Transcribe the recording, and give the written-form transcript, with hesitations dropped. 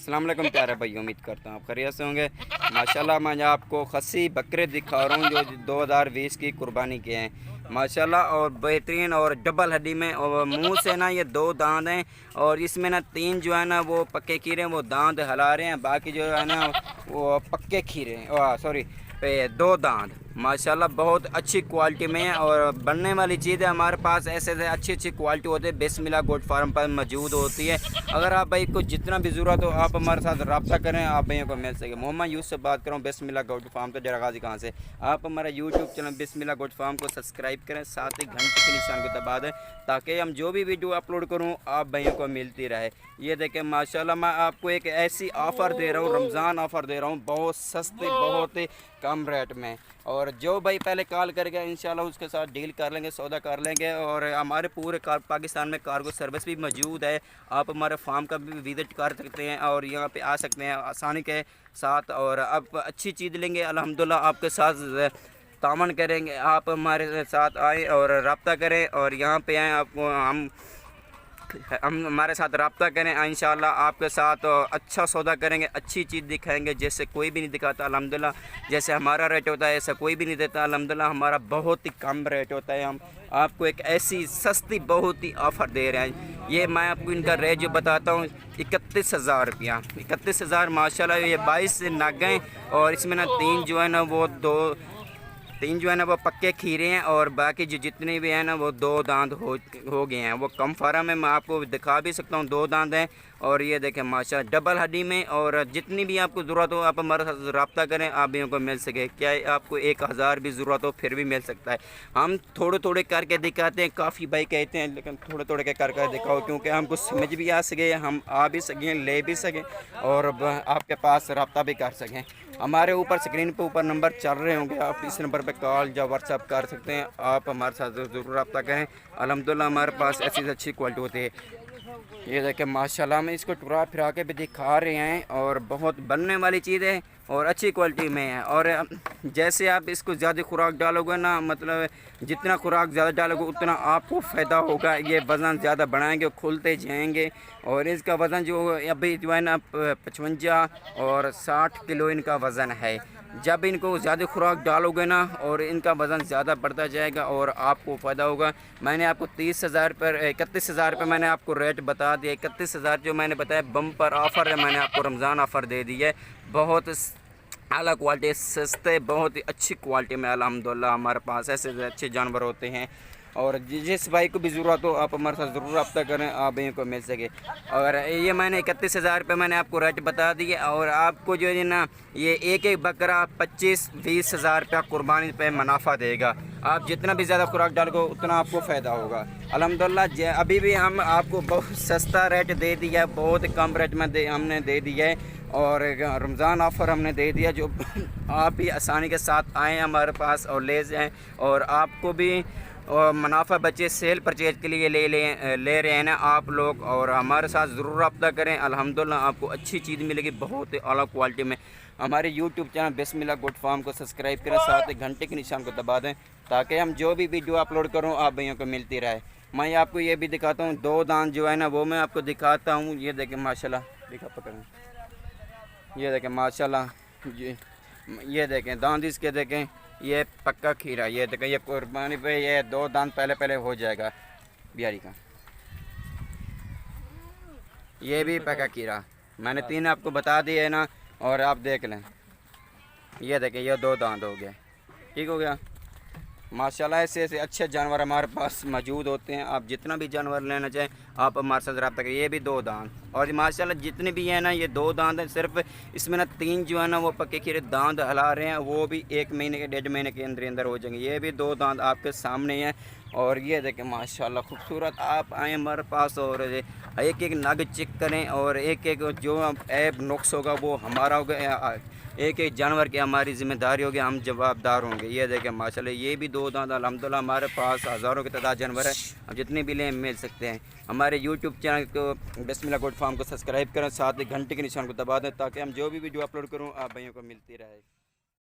अस्सलाम वालेकुम प्यारे भाई, उम्मीद करता हूँ आप खैरियत से होंगे। माशाल्लाह मैं आपको खसी बकरे दिखा रहा हूँ जो 2020 की कुर्बानी के हैं माशाल्लाह, और बेहतरीन और डबल हड्डी में, और मुंह से ना ये 2 दांत हैं, और इसमें ना 3 जो है ना वो पक्के खीरे हैं, वो दांत हला रहे हैं, बाकी जो है ना वो पक्के खीरे हैं, सॉरी 2 दांत माशाल्लाह बहुत अच्छी क्वालिटी में है। और बनने वाली चीज़ है हमारे पास, ऐसे अच्छी क्वालिटी होती है, बिस्मिल्लाह गोट फार्म पर मौजूद होती है। अगर आप भाई को जितना भी ज़रूरत हो आप हमारे साथ रब्ता करें, आप भाइयों को मिल सके। मोहम्मद यूसुफ से बात करूँ बिस्मिल्लाह गोट फार्म तो जरागाजी कहाँ से। आप हमारा यूट्यूब चैनल बिस्मिल्लाह गोट फार्म को सब्सक्राइब करें, साथ ही घंटे के निशान को दबा दें ताकि हम जो भी वीडियो अपलोड करूँ आप भाइयों को मिलती रहे। ये देखें माशाल्लाह मैं आपको एक ऐसी ऑफ़र दे रहा हूँ, रमज़ान ऑफ़र दे रहा हूँ, बहुत सस्ते बहुत ही कम रेट में। और जो भाई पहले कॉल करेगा इंशाल्लाह उसके साथ डील कर लेंगे, सौदा कर लेंगे। और हमारे पूरे पाकिस्तान में कार्गो सर्विस भी मौजूद है, आप हमारे फार्म का भी विज़िट कर सकते हैं और यहाँ पे आ सकते हैं आसानी के साथ। और आप अच्छी चीज़ लेंगे अल्हम्दुलिल्लाह, आपके साथ तामन करेंगे। आप हमारे साथ आएँ और रब्ता करें, और यहाँ पे आएँ आपको हम हमारे साथ रब्ता करें, इंशाल्लाह आपके साथ अच्छा सौदा करेंगे, अच्छी चीज़ दिखाएंगे जैसे कोई भी नहीं दिखाता अल्हम्दुलिल्लाह। जैसे हमारा रेट होता है ऐसा कोई भी नहीं देता अल्हम्दुलिल्लाह, हमारा बहुत ही कम रेट होता है। हम आपको एक ऐसी सस्ती बहुत ही ऑफ़र दे रहे हैं। ये मैं आपको इनका रेट जो बताता हूँ 31,000 रुपया, 31,000 माशाल्लाह। ये 22 नग हैं, और इसमें ना 3 जो है ना वो 3 जो है ना वो पक्के खीरे हैं, और बाकी जो जितने भी हैं ना वो 2 दांत हो गए हैं। वो कम फार्म है, मैं आपको दिखा भी सकता हूँ, 2 दांत हैं। और ये देखें माशा डबल हड्डी में, और जितनी भी आपको ज़रूरत हो आप हमारे साथ रब्ता करें, आप भी को मिल सके। क्या आपको 1000 भी ज़रूरत हो फिर भी मिल सकता है। हम थोड़े थोड़े करके दिखाते हैं, काफ़ी भाई कहते हैं लेकिन थोड़े थोड़े के करके दिखाओ, क्योंकि हमको समझ भी आ सके, हम आ भी सकें, ले भी सकें, और आपके पास रब्ता भी कर सकें। हमारे ऊपर स्क्रीन पे ऊपर नंबर चल रहे होंगे, आप इस नंबर पे कॉल या व्हाट्सअप कर सकते हैं। आप हमारे साथ ज़रूर रब्ता करें, अल्हम्दुलिल्लाह हमारे पास ऐसी अच्छी क्वालिटी होती है। ये देखें माशाल्लाह में इसको टुरा फिरा के भी दिखा रहे हैं, और बहुत बनने वाली चीज़ है और अच्छी क्वालिटी में है। और जैसे आप इसको ज़्यादा खुराक डालोगे ना, मतलब जितना खुराक ज़्यादा डालोगे उतना आपको फ़ायदा होगा। ये वज़न ज़्यादा बढ़ाएंगे, खुलते जाएंगे, और इसका वज़न जो अभी जो है ना 55 और 60 किलो इनका वज़न है। जब इनको ज़्यादा खुराक डालोगे ना और इनका वज़न ज़्यादा बढ़ता जाएगा और आपको फ़ायदा होगा। मैंने आपको 30,000 पर 31,000 पर मैंने आपको रेट बता दिया। 31,000 जो मैंने बताया बम्पर ऑफ़र है, मैंने आपको रमज़ान ऑफ़र दे दी है। बहुत आला क्वालिटी, सस्ते, बहुत ही अच्छी क्वालिटी में अल्हम्दुलिल्लाह हमारे पास ऐसे अच्छे जानवर होते हैं। और जिस भाई को भी ज़रूरत हो आप हमारे साथ ज़रूर रब्ता करें, आप भाइयों को मिल सके। और ये मैंने 31,000 रुपये मैंने आपको रेट बता दिए, और आपको जो है ना ये एक बकरा 25-20 हज़ार रुपया कुर्बानी पे मुनाफा देगा। आप जितना भी ज़्यादा खुराक डालोगे उतना आपको फ़ायदा होगा अल्हम्दुलिल्लाह। अभी भी हम आपको बहुत सस्ता रेट दे दिया है, बहुत कम रेट में हमने दे दिया है, और रमज़ान ऑफ़र हमने दे दिया जो आप भी आसानी के साथ आएँ हमारे पास और ले जाएँ, और आपको भी और मुनाफा बचे। सेल परचेज के लिए ले रहे हैं ना आप लोग, और हमारे साथ ज़रूर रब्ता करें। अल्हम्दुलिल्लाह आपको अच्छी चीज़ मिलेगी बहुत ही आला क्वालिटी में। हमारे यूट्यूब चैनल बिस्मिल्लाह गोट फार्म को सब्सक्राइब करें, साथ ही घंटे के निशान को दबा दें ताकि हम जो भी वीडियो अपलोड करूँ आप भैया को मिलती रहे। मैं आपको ये भी दिखाता हूँ, 2 दांत जो है ना वो मैं आपको दिखाता हूँ। ये देखें माशाल्लाह, दिखा पकड़ें, ये देखें माशाल्लाह, ये देखें दांत इसके देखें, ये पक्का खीरा। ये देखें ये कुर्बानी पे ये 2 दांत पहले हो जाएगा बिहारी का। ये भी पक्का खीरा, मैंने 3 आपको बता दिए है ना, और आप देख लें। ये देखें ये 2 दांत हो गए, ठीक हो गया माशाल्लाह। ऐसे अच्छे जानवर हमारे पास मौजूद होते हैं। आप जितना भी जानवर लेना चाहें आप हमारे साथ रब्ता करें। ये भी 2 दांत, और माशाल्लाह जितने भी हैं ना ये 2 दांत हैं। सिर्फ इसमें ना 3 जो है ना वो पक्के खीरे दांत हला रहे हैं, वो भी 1 महीने के 1.5 महीने के अंदर हो जाएंगे। ये भी 2 दांत आपके सामने हैं, और ये देखें माशाल्लाह खूबसूरत। आप आएँ हमारे पास और एक नग चेक करें, और एक जो ऐब नुक्स होगा वो हमारा होगा। एक जानवर की हमारी ज़िम्मेदारी होगी, हम जवाबदार होंगे। ये देखें माशाल्लाह ये भी 2 दांत अल्हम्दुलिल्लाह हमारे पास हज़ारों की तादाद जानवर है, अब जितने भी लें मिल सकते हैं। हमारे यूट्यूब चैनल को बिस्मिल्लाह गोट फार्म को सब्सक्राइब करें, साथ ही घंटे के निशान को दबा दें ताकि हम जो भी वीडियो अपलोड करूँ आप भाइयों को मिलती रहे।